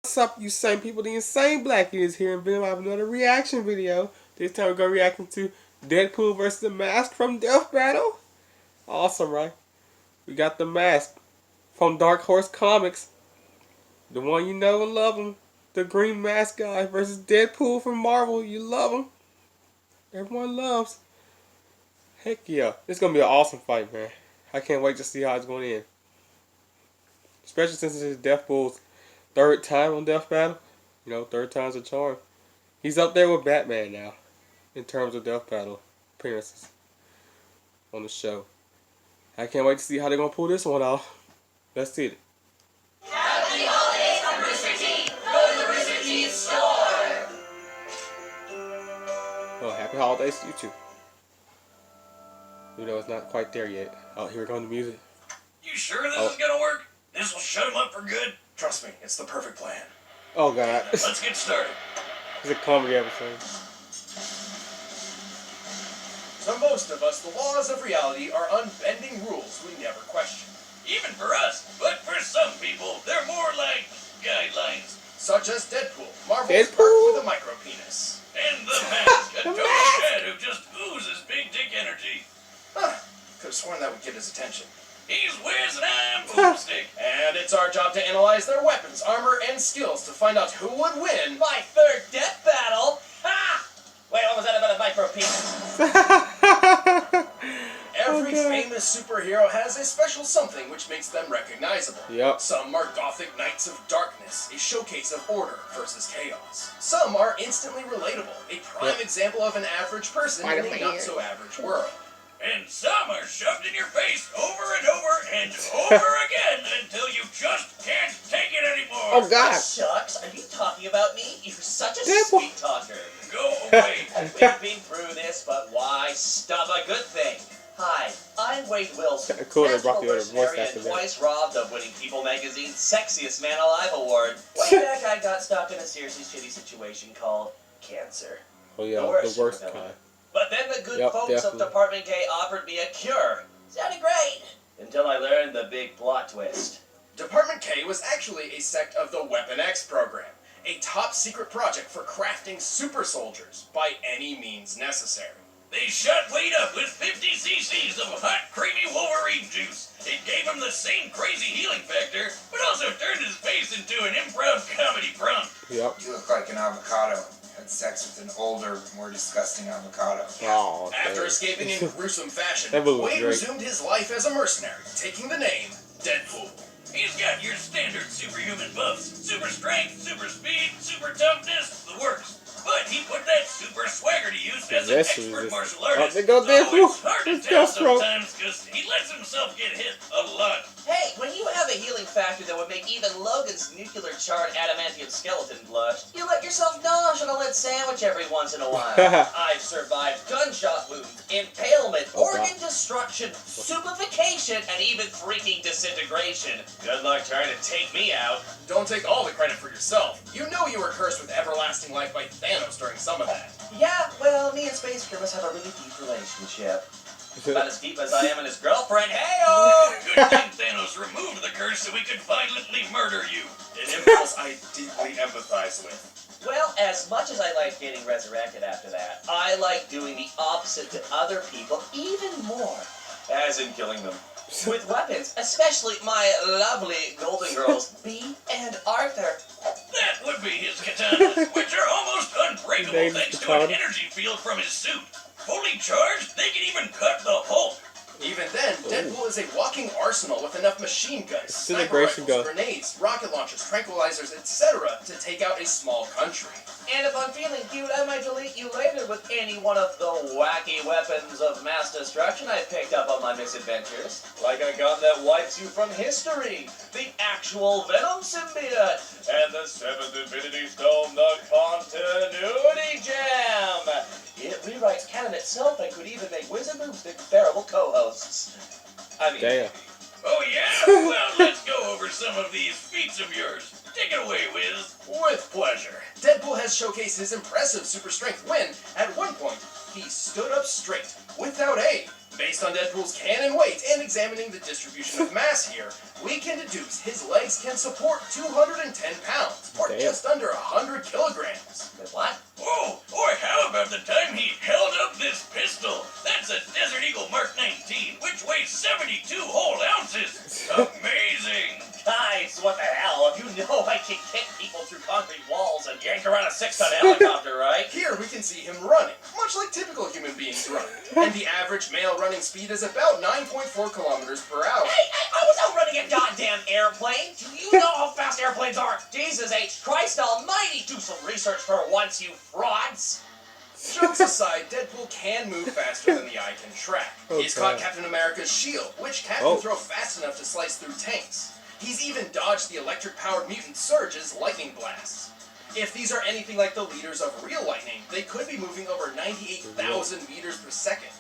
What's up, you same people? The Insane Blackie is here, and I have another reaction video. This time we're going to react to Deadpool versus the Mask from Death Battle. Awesome, right? We got the Mask from Dark Horse Comics. The one you know and love him. The Green Mask guy versus Deadpool from Marvel. You love him. Everyone loves. Heck yeah. It's going to be an awesome fight, man. I can't wait to see how it's going to end. Especially since it's Deadpool's third time on Death Battle. You know, third time's a charm. He's up there with Batman now, in terms of Death Battle appearances on the show. I can't wait to see how they're going to pull this one off. Let's see it. Happy holidays from Rooster Teeth! Go to the Rooster Teeth store! Oh, happy holidays to you too. You know, it's not quite there yet. Oh, here we go in the music. You sure this is gonna work? This will shut him up for good? Trust me, it's the perfect plan. Oh, God. Let's get started. It's a comedy episode. To most of us, the laws of reality are unbending rules we never question. Even for us, but for some people, they're more like guidelines. Such as Deadpool, Marvel's Deadpool? Mark with a micro-penis. And the Mask, a The total Mask! shed who just oozes big dick energy. Huh, could have sworn that would get his attention. He's Wiz and I'm Boomstick. And it's our job to analyze their weapons, armor, and skills to find out who would win. My third death battle! Ha! Wait, what was that about a micro-penis? Every Okay. famous superhero has a special something which makes them recognizable. Yep. Some are gothic knights of darkness, a showcase of order versus chaos. Some are instantly relatable, a prime example of an average person in a not-so-average world. And some are shoved in your face over and over and over again until you just can't take it anymore. Oh, God. Shucks, are you talking about me? You're such a Deadpool. sweet talker. Go away. We've been through this, but why stop a good thing? Hi, I'm Wade Wilson, Cool, they brought the other national voice mercenary after and that. twice robbed of Winning People magazine's Sexiest Man Alive award. Way back, I got stuck in a seriously shitty situation called cancer. Oh, yeah, The worst the worst supervillain. kind. But then the good Yep, folks definitely. of Department K offered me a cure. Sounded great. Until I learned the big plot twist. Department K was actually a sect of the Weapon X program, a top-secret project for crafting super soldiers by any means necessary. They shot Wade up with 50 cc's of hot, creamy Wolverine juice. It gave him the same crazy healing factor, but also turned his face into an improv comedy prompt. Yep. You look like an avocado. Had sex with an older, more disgusting avocado. Oh, okay. After escaping in gruesome fashion, That movie was Wade great. resumed his life as a mercenary, taking the name Deadpool. He's got your standard superhuman buffs. Super strength, super speed, super toughness, the works. But he put that super swagger to use as an This was expert just- martial Oh, artist. there goes So Deadpool. it's hard to It's tell Deathstroke. sometimes because he lets himself get hit a lot. Hey, when you have a healing factor that would make even Logan's nuclear-charred adamantium skeleton blush, you let yourself nosh on a lead sandwich every once in a while. I've survived gunshot wounds, impalement, Oh, God. organ destruction, stupefaction, and even freaking disintegration. Good luck trying to take me out. Don't take all the credit for yourself. You know you were cursed with everlasting life by Thanos during some of that. Yeah, well, me and Space Grimace have a really deep relationship. About as deep as I am and his girlfriend. Hey-oh! Good thing Thanos removed the curse so we could violently murder you. An impulse I deeply empathize with. Well, as much as I like getting resurrected after that, I like doing the opposite to other people even more. As in killing them. With weapons, especially my lovely golden girls, Bee and Arthur. That would be his katanas, which are almost unbreakable Named thanks to katana. an energy field from his suit. Fully charged, they can even cut the Hulk. Even then, Deadpool is a walking arsenal with enough machine guns, sniper Disintegration rifles, gun. grenades, rocket launchers, tranquilizers, etc. to take out a small country. And if I'm feeling cute, I might delete you later with any one of the wacky weapons of mass destruction I picked up on my misadventures. Like a gun that wipes you from history, the actual Venom symbiote, and the 7th Infinity Stone, the Continuity Gem. It rewrites canon itself and could even make Wiz and Boomstick bearable co-hosts. I mean, Damn. Oh yeah? Well, let's go over some of these feats of yours. Take it away, Wiz. With pleasure. Deadpool has showcased his impressive super strength when, at one point, he stood up straight, without aid. Based on Deadpool's cannon weight and examining the distribution of mass here, we can deduce his legs can support 210 pounds, or Damn. just under 100 kilograms. Wait, what? Oh, or how about the time he held up this pistol? That's a Desert Eagle Mark 19, which weighs 72 whole ounces. Amazing. Guys, what the hell? You know I can kick people through concrete walls and yank around a 6-ton helicopter, right? Here we can see him running, much like typical human beings run. And the average male running speed is about 9.4 kilometers per hour. Hey, I was out running a goddamn airplane. Do you know how fast airplanes are? Jesus H. Christ almighty, do some research for once, you frauds. Jokes aside, Deadpool can move faster than the eye can track. He's caught Captain America's shield, which can throw fast enough to slice through tanks. He's even dodged the electric-powered mutant Surge's lightning blasts. If these are anything like the leaders of real lightning, they could be moving over 98,000 meters per second.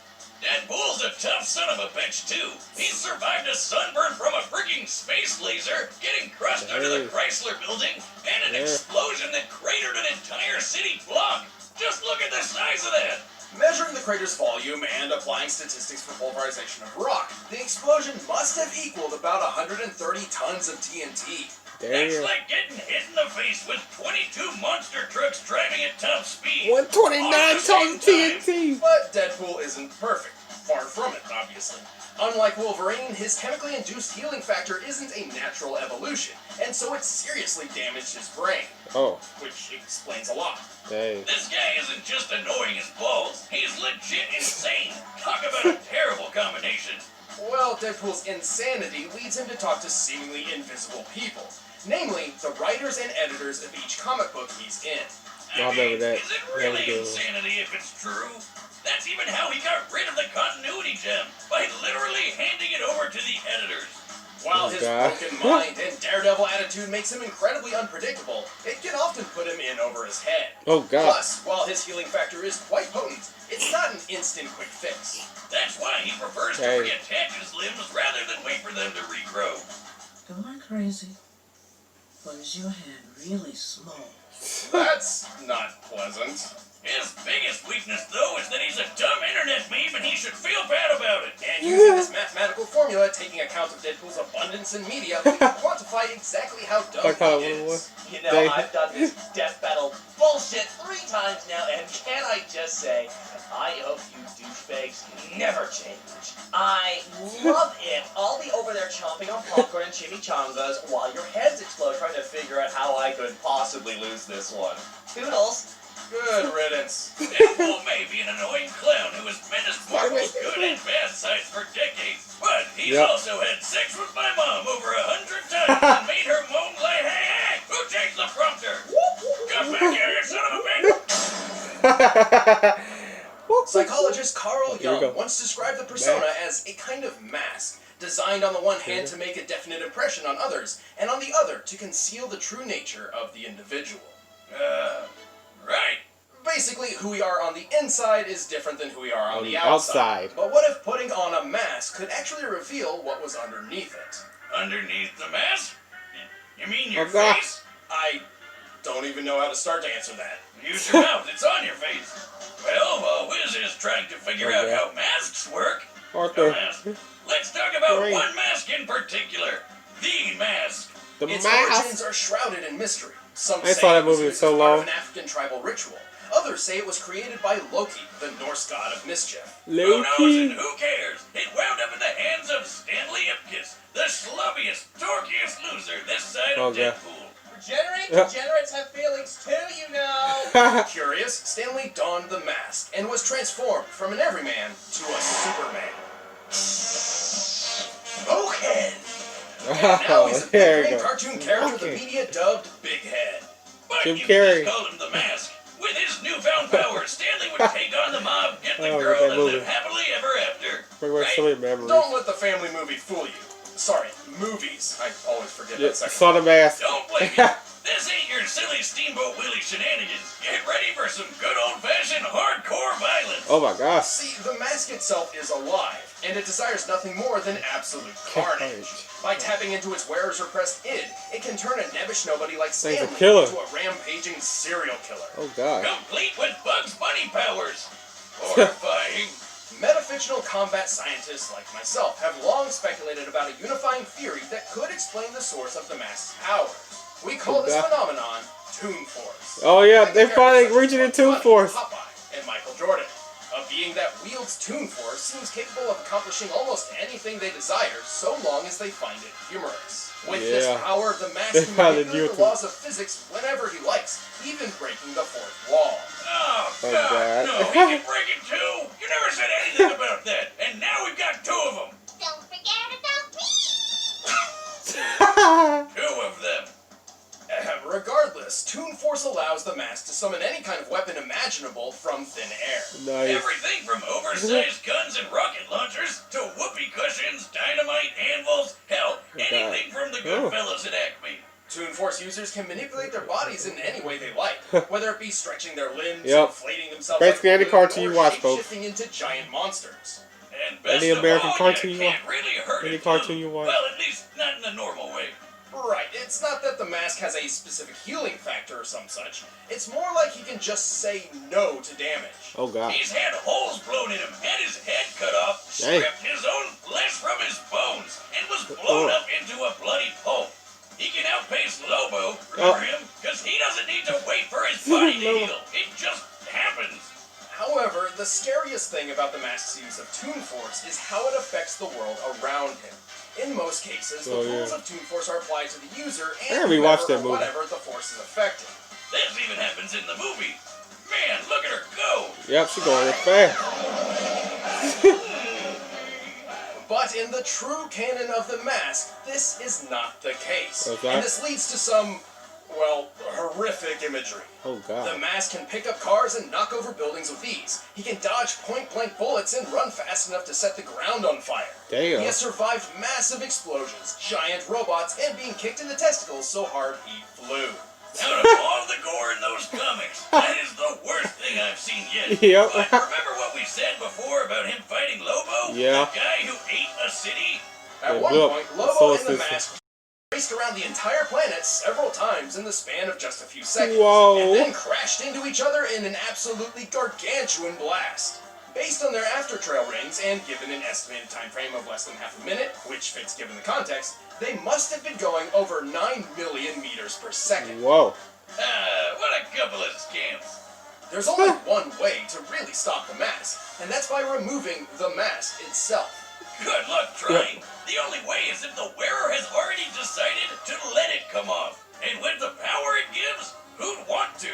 Deadpool's a tough son of a bitch, too. He survived a sunburn from a freaking space laser, getting crushed under the Chrysler building, and an explosion that cratered an entire city block. Just look at the size of that. Measuring the crater's volume and applying statistics for pulverization of rock, the explosion must have equaled about 130 tons of TNT. That's like getting hit in the face with 22 monster trucks driving at top speed. 129 tons TNT. But Deadpool isn't perfect. Far from it, obviously. Unlike Wolverine, his chemically induced healing factor isn't a natural evolution, and so it seriously damaged his brain. Oh. Which explains a lot. Dang. This guy isn't just annoying as balls. He's legit insane. Talk about a terrible combination. Well, Deadpool's insanity leads him to talk to seemingly invisible people. Namely, the writers and editors of each comic book he's in. I remember that. Is it really insanity if it's true? That's even how he got rid of the continuity gem, by literally handing it over to the editors. While his broken mind and daredevil attitude makes him incredibly unpredictable, it can often put him in over his head. Oh, God. Plus, while his healing factor is quite potent, it's not an instant quick fix. That's why he prefers to reattach his limbs rather than wait for them to regrow. Am I crazy? Or is your head really small? That's not pleasant. His biggest weakness, though, is that he's a dumb internet meme and he should feel bad about it. And using this mathematical formula, taking account of Deadpool's abundance in media, we can quantify exactly how dumb he is. You know, I've done this death battle bullshit 3 times now, and can I just say, I hope you douchebags never change. I love it. I'll be over there chomping on popcorn and chimichangas while your heads explode trying to figure out how I could possibly lose this one. Toodles. Good riddance. Deadpool may be an annoying clown who has menaced Marvel's good and bad sides for decades, but he's also had sex with my mom over 100 times and made her moan like, hey, who takes the prompter? Come back here, you son of a bitch! Psychologist Carl Jung once described the persona as a kind of mask, designed on the one hand to make a definite impression on others, and on the other to conceal the true nature of the individual. Right. Basically, who we are on the inside is different than who we are on the outside. But what if putting on a mask could actually reveal what was underneath it? Underneath the mask? You mean your face? I don't even know how to start to answer that. Use your mouth, it's on your face. Well, while Wiz is trying to figure out how masks work, let's talk about one mask in particular. The mask. Its origins are shrouded in mystery. Some I say saw that it was movie used so as part long. of an African tribal ritual. Others say it was created by Loki, the Norse god of mischief. Who knows and who cares? It wound up in the hands of Stanley Ipkiss, the slubbiest, dorkiest loser this side of Deadpool. Degenerates have feelings too, you know. Curious, Stanley donned the mask and was transformed from an everyman to a Superman. Smokehead! Now he's a big cartoon character the media dubbed Big Head. But you just call him the Mask. With his newfound powers, Stanley would take on the mob, get the girl, and live happily ever after. Right? Don't let the family movie fool you. Sorry, movies. I always forget that second. Saw the mask. Don't blame me. This ain't your silly Steamboat Willie shenanigans. Get ready for some good old-fashioned hardcore violence. Oh my gosh. See, the mask itself is alive, and it desires nothing more than absolute carnage. By tapping into its wearer's repressed id, it can turn a nebbish nobody like Stanley into a rampaging serial killer. Oh god. Complete with Bugs Bunny powers. Horrifying. Metafictional combat scientists like myself have long speculated about a unifying theory that could explain the source of the mask's powers. We call this phenomenon Toon Force. Oh yeah, And they the finally characters reaching the such as Toon Bugs Force. Bunny, Popeye, and Michael Jordan. A being that wields Toon Force seems capable of accomplishing almost anything they desire, so long as they find it humorous. With this power, the mask They can finally manipulate knew the it. laws of physics whenever he likes, even breaking the fourth wall. Oh, Oh, God, God. no, he can break it too. You never said anything about that, and now we've got 2 of them. Don't forget about me! Two of them. Regardless, Toon Force allows the mask to summon any kind of weapon imaginable from thin air. Nice. Everything from oversized guns and rocket launchers to whoopee cushions, dynamite, anvils, hell, anything from the Goodfellas at Acme. Toon Force users can manipulate their bodies in any way they like, whether it be stretching their limbs, inflating themselves Basically like any a balloon, cartoon or you watch, folks. shape-shifting into giant monsters. And best Any American of all, cartoon you you watch? can't really hurt Any it cartoon too. you watch? Well, at least not in the normal way. Right, it's not that the mask has a specific healing factor or some such. It's more like he can just say no to damage. Oh God. He's had holes blown in him, had his head cut off, Dang. stripped his own flesh from his bones, and was blown up into a bloody pulp. He can outpace Lobo, remember him? Because he doesn't need to wait for his body to heal. It just happens. However, the scariest thing about the mask's use of Toon Force is how it affects the world around him. In most cases, the rules of Toon Force are applied to the user and rewatched that whoever or movie. whatever the force is affecting. This even happens in the movie. Man, look at her go. Yep, she going real fast. But in the true canon of the mask, this is not the case. Okay. And this leads to some, well, horrific imagery. Oh The God. mask can pick up cars and knock over buildings with ease. He can dodge point-blank bullets and run fast enough to set the ground on fire. Damn. He has survived massive explosions, giant robots, and being kicked in the testicles so hard he flew. Out of all the gore in those comics, that is the worst thing I've seen yet. Yep. But remember what we said before about him fighting Lobo? Yeah. The guy who ate a city? At Yeah, one look, point, the Lobo solar and the system. mask raced around the entire planet several times in the span of just a few seconds. Whoa. And then crashed into each other in an absolutely gargantuan blast. Based on their after-trail ratings and given an estimated time frame of less than half a minute, which fits given the context, they must have been going over 9 million meters per second. Whoa. What a couple of scamps. There's only one way to really stop the mask, and that's by removing the mask itself. Good luck trying. The only way is if the wearer has already decided to let it come off. And with the power it gives, who'd want to?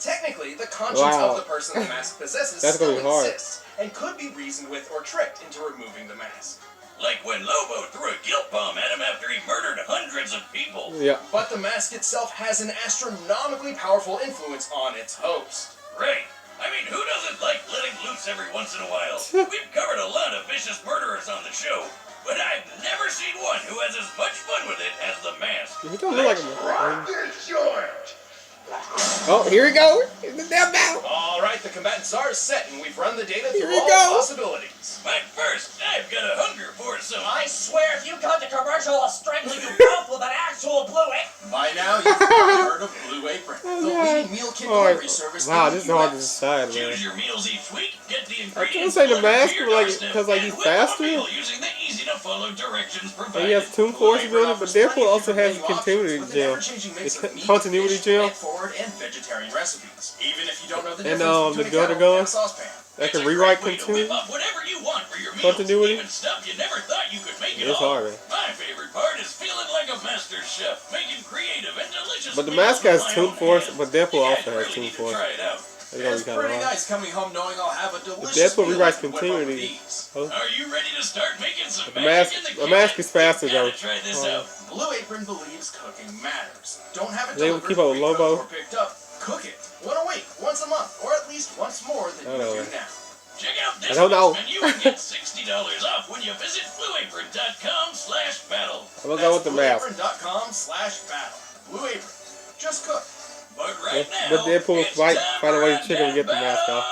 Technically, the conscience Wow. of the person the mask possesses That's gonna still be hard. exists, and could be reasoned with or tricked into removing the mask. Like when Lobo threw a guilt bomb at him after he murdered hundreds of people. Yeah. But the mask itself has an astronomically powerful influence on its host. Right. I mean, who doesn't like letting loose every once in a while? We've covered a lot of vicious murderers on the show, but I've never seen one who has as much fun with it as the mask. He don't look like him. This joint. Oh, here we go. In the damn battle. Alright, the combatants are set, and we've run the data Here through we all go. possibilities. But first, I've got a hunger for some. I swear, if you cut the commercial, I'll strangle you both with an actual blue apron. By now, you've probably heard of Blue Apron, the leading meal kit delivery service Wow, in this the is hard to US. decide, man. Choose your meals each week. Get the I ingredients. can't say the delivered mask, to your like, doorstep, because, like, and he's whip up a faster. meal using the easy-to-follow directions provided. And he has Toon Force ability, but Deadpool also has continuity gem. It's continuity gem. Forward and vegetarian recipes. Even if you don't know the And, difference the between a gun kettle gun. and a saucepan. That It's can a rewrite great way to whip continuity. up whatever you want for your meals. Continuity. Even stuff you never thought you could make at It's all. hard, man. My favorite part is feeling like a master chef, making creative and delicious But the meals mask has with my Toon own Force, hands. but Deadpool You also guys has really Toon need to Force. try it out. It's gonna It's be kind of pretty hard. nice coming home knowing I'll have a delicious Deadpool meal rewrites I can whip up with continuity. ease. Oh. Are you ready to start making some The magic mask- in the the kitchen? mask is faster, You gotta though. try this Oh. out. Blue Apron believes cooking matters. Don't have it They will delivered, keep up with pre-cooked, Lobo. or picked up. Cook it. One a week, once a month, or at least once more than I you don't do know. now. Check out this I don't know. week's menu and get $60 off when you visit blueapron.com/battle. I'm gonna go with the mask. blueapron.com/battle. Blue Apron. Just cook. But right But now, Deadpool it's find time a way for to chicken and get the mask off.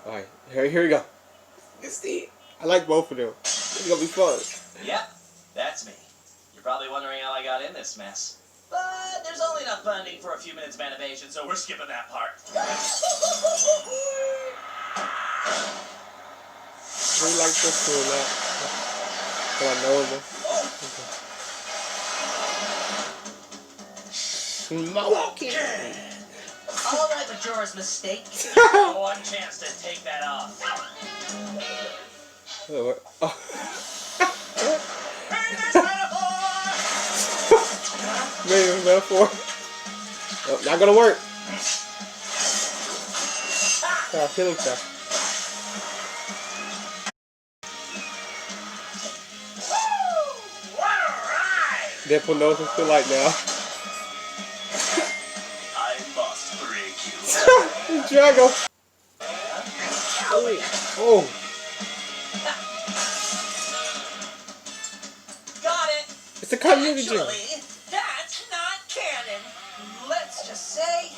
battle! Alright, here we go. Let's see. I like both of them. It's gonna be fun. Yep, that's me. You're probably wondering how I got in this mess. But there's only enough funding for a few minutes of animation, so we're skipping that part. We like this too a lot. But I know them. Smoking. All right, Majora's mistake. One chance to take that off. Oh. Maybe a metaphor. Oh, not gonna work. Killing stuff. What a ride! Deadpool knows what it's like now. I must break you. Drago. Oh. Got it. It's a continuity jam. Actually, that's not canon. Let's just say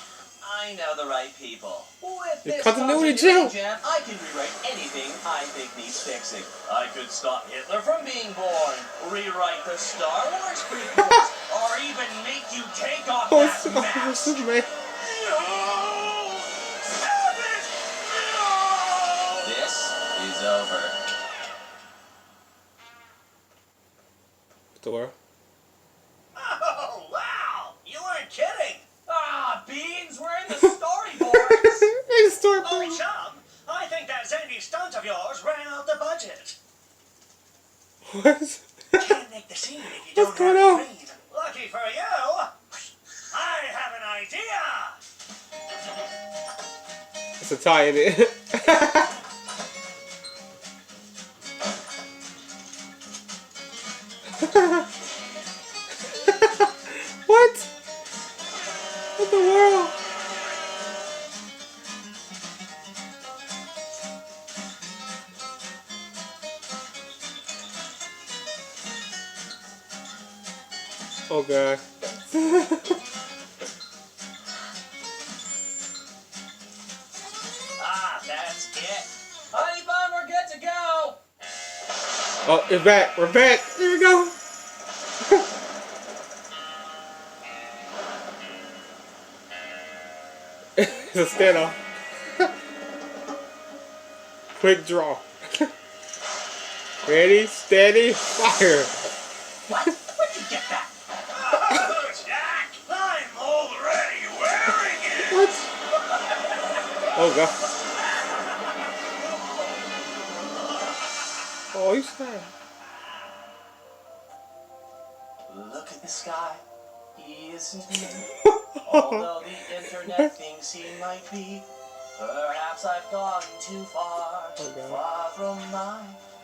I know the right people. With The this continuity jam, jam. I can rewrite anything I think needs fixing. I could stop Hitler from being born, rewrite the Star Wars prequels, or even make you take off Oh, that mask. Superman. No! Stop it! No! This is over. Door. Oh, wow! You weren't kidding! Ah, Beans, we're in the storyboards. It's story Oh, chum, I think that zany stunt of yours ran out the budget. What? Can't make the scene if you What's don't going have on? to breathe. Lucky for you, I have an idea. It's a tie in it. What? What the world? Oh god. Ah, that's it. Honey bun, we're good to go. Oh, it's back. We're back. Here we go. It's a standoff. Quick draw. Ready, steady, fire. What? Where'd you get that? Oh, Jack, I'm already wearing it. What? Oh god. Oh, he's fine. Look at the sky. He isn't here. Although the internet thinks he might be. Perhaps I've gone too far. Oh, God. Far from my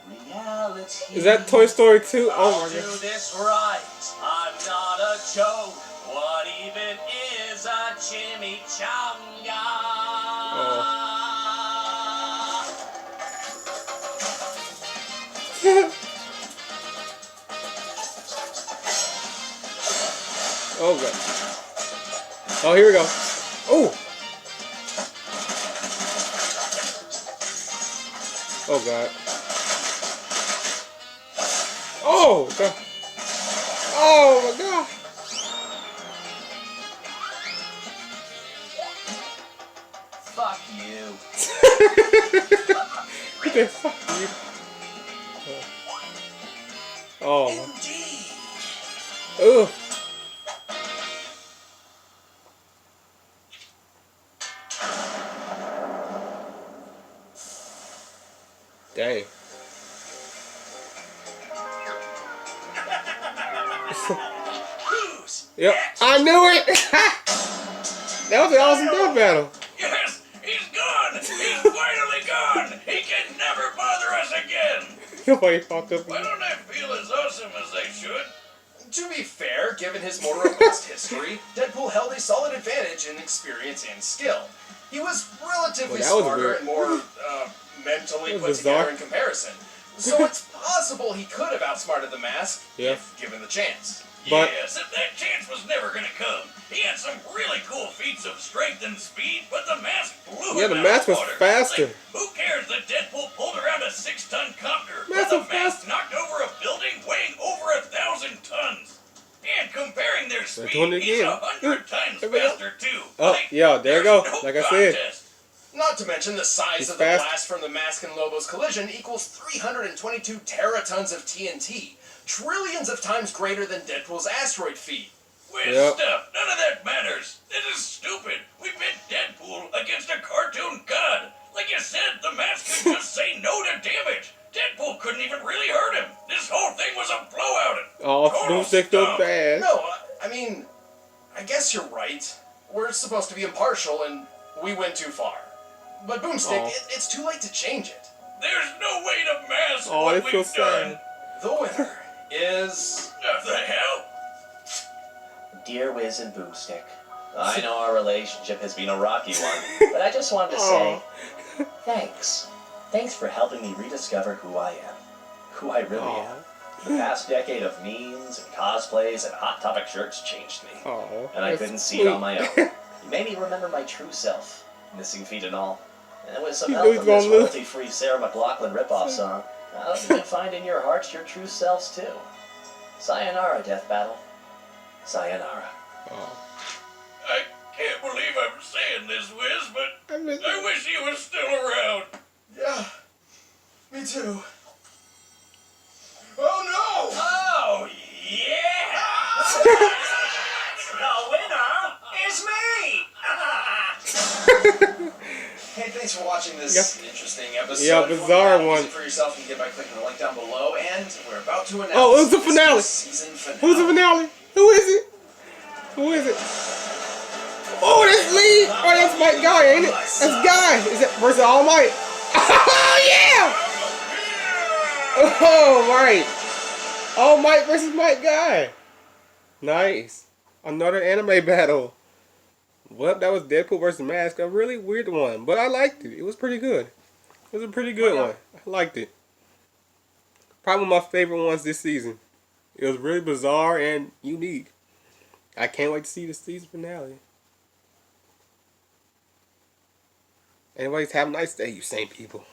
reality. Is that Toy Story 2? I'll Oh my do god. this right. I'm not a joke. What even is a chimichanga? Oh god. Oh, here we go. Oh. Oh god. Oh god. Oh my god. Fuck you. Okay, fuck you. Oh. Indeed. Ugh. Dang. Who's Yep. next? I knew it. That was an awesome death battle. Yes, he's gone. He's finally gone. He can never bother us again. Nobody fucked up. Why don't they feel as awesome as they should? To be fair, given his more robust history, Deadpool held a solid advantage in experience and skill. He was relatively Well, that was smarter weird. and more mentally That put was together bizarre. in comparison. So it's possible he could have outsmarted the Mask Yeah. if given the chance. But- Yes, if that chance was never gonna come. He had some really cool feats of strength and speed, but the mask blew Yeah, him the out mask of was water. faster. Like, who cares that Deadpool pulled around a 6-ton copter, Mask but the was mask faster. knocked over a building weighing over 1,000 tons? And comparing their They're speed, doing it he's again. 100 times There we go. faster too. Oh, Like, yeah, there you there's go. no Like I said. contest. Not to mention the size He's of the fast. blast from the Mask and Lobo's collision equals 322 teratons of TNT, trillions of times greater than Deadpool's asteroid feet. With Yep. stuff, none of that matters. This is stupid. We pit Deadpool against a cartoon god. Like you said, the mask could just say no to damage. Deadpool couldn't even really hurt him. This whole thing was a blowout. Oh, Total Boomstick so stump. bad. No, I mean, I guess you're right. We're supposed to be impartial, and we went too far. But Boomstick, Aw. it's too late to change it. There's no way to mask Oh, what it's so we've done. sad. The winner is... What the hell? Dear Wiz and Boomstick, I know our relationship has been a rocky one, but I just wanted to say thanks. Thanks for helping me rediscover who I am. Who I really Aw. am. The past decade of memes and cosplays and Hot Topic shirts changed me. Oh, And I couldn't see it on my own. You made me remember my true self, missing feet and all. And with some You help know he's from this gonna lose. royalty-free Sarah McLachlan ripoff song, I hope you can find in your hearts your true selves too. Sayonara, Death Battle. Sayonara. Oh. I can't believe I'm saying this, Wiz, but I miss I wish he was still around. Yeah, me too. Oh no! Oh, yeah! The winner is me! Hey, thanks for watching this interesting episode. Yeah, If you want bizarre to one. use it for yourself, you can get by clicking the link down below, and we're about to announce Oh, it was the this finale. week's season finale. Who's the finale? Who is it? Who is it? Oh, that's Lee. Oh, that's Mike Guy, ain't it? That's Guy. Is it versus All Might? Oh, yeah! Oh, right. All Might versus Mike Guy. Nice. Another anime battle. Well, that was Deadpool versus Mask. A really weird one, but I liked it. It was pretty good. It was a pretty good one. I liked it. Probably one of my favorite ones this season. It was really bizarre and unique. I can't wait to see the season finale. Anyways, have a nice day, you same people.